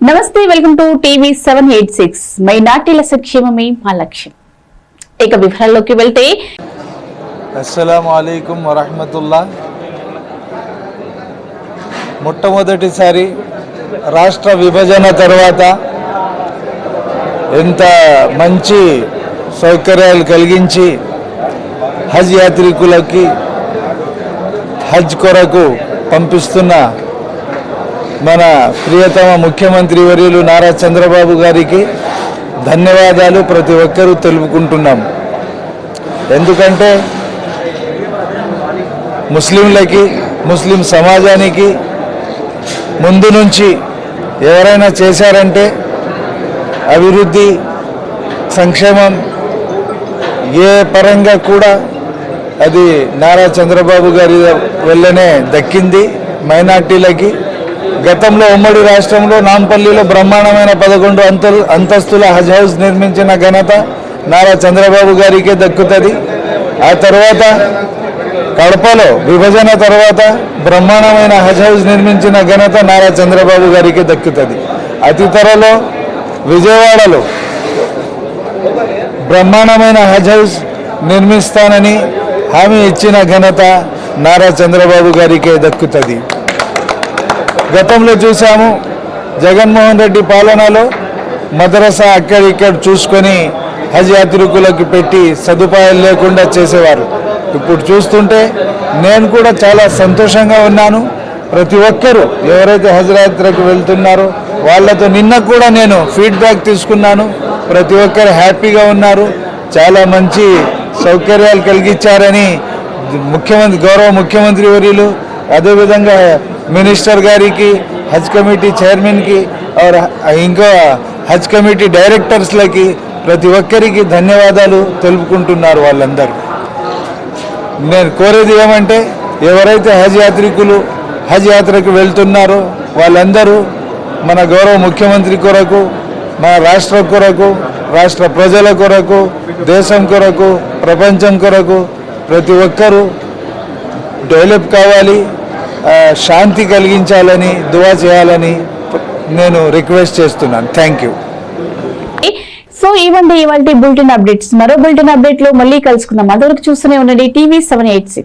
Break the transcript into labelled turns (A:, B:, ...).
A: నమస్తే, welcome to TV 786. మైనార్టీల సంక్షేమమే మా లక్ష్యం. ఇక వివరాల్లోకి వెళ్తే,
B: అస్సలాము అలైకుం వరహ్మతుల్లా. మొట్టమొదటిసారి రాష్ట్ర విభజన తర్వాత ఎంత మంచి సౌకర్యాలు కలిగించి హజ్ యాత్రికులకి హజ్ కొరకు పంపిస్తున్న మన ప్రియతమ ముఖ్యమంత్రి వర్యులు నారా చంద్రబాబు గారికి ధన్యవాదాలు ప్రతి ఒక్కరూ తెలుపుకుంటున్నాం. ఎందుకంటే ముస్లింలకి, ముస్లిం సమాజానికి ముందు నుంచి ఎవరైనా చేశారంటే అభివృద్ధి, సంక్షేమం ఏ పరంగా కూడా అది నారా చంద్రబాబు గారి వల్లనే దక్కింది మైనార్టీలకి. గతంలో ఉమ్మడి రాష్ట్రంలో నాంపల్లిలో బ్రహ్మాండమైన 11 అంతస్తుల హజ్ హౌస్ నిర్మించిన ఘనత నారా చంద్రబాబు గారికే దక్కుతుంది. ఆ తర్వాత కడపలో విభజన తర్వాత బ్రహ్మాండమైన హజ్ హౌస్ నిర్మించిన ఘనత నారా చంద్రబాబు గారికి దక్కుతుంది. అతి త్వరలో విజయవాడలో బ్రహ్మాండమైన హజ్ హౌస్ నిర్మిస్తానని హామీ ఇచ్చిన ఘనత నారా చంద్రబాబు గారికే దక్కుతుంది. గతంలో చూసాము, జగన్మోహన్ రెడ్డి పాలనలో మదరసా అక్కడిక్కడ చూసుకొని హజ్ యాత్రికులకు పెట్టి సదుపాయాలు లేకుండా చేసేవారు. ఇప్పుడు చూస్తుంటే నేను కూడా చాలా సంతోషంగా ఉన్నాను. ప్రతి ఒక్కరూ ఎవరైతే హజ్ యాత్రకు వెళ్తున్నారో వాళ్ళతో నిన్న కూడా నేను ఫీడ్బ్యాక్ తీసుకున్నాను. ప్రతి ఒక్కరు హ్యాపీగా ఉన్నారు. చాలా మంచి సౌకర్యాలు కలిగించారని గౌరవ ముఖ్యమంత్రి వర్యులు, అదేవిధంగా మినిస్టర్ గారికి, హజ్ కమిటీ చైర్మన్కి, ఇంకా హజ్ కమిటీ డైరెక్టర్స్లకి ప్రతి ఒక్కరికి ధన్యవాదాలు తెలుపుకుంటున్నారు వాళ్ళందరూ. నేను కోరేది ఏమంటే, ఎవరైతే హజ్ యాత్రికులు హజ్ యాత్రకు వెళ్తున్నారో వాళ్ళందరూ మన గౌరవ ముఖ్యమంత్రి కొరకు, మన రాష్ట్ర కొరకు, రాష్ట్ర ప్రజల కొరకు, దేశం కొరకు, ప్రపంచం కొరకు ప్రతి ఒక్కరూ డెవలప్ కావాలి, శాంతి కలిగించాలని దువా చేయాలని నేను రిక్వెస్ట్ చేస్తున్నాను. Thank you.
A: సో ఇవ్వండి ఇవాళ బులెటిన్ అప్డేట్స్. మరో బులెటిన్ అప్డేట్ లో మళ్ళీ కలుసుకుందాం. అంతవరకు చూస్తూనే ఉండండి టీవీ 786.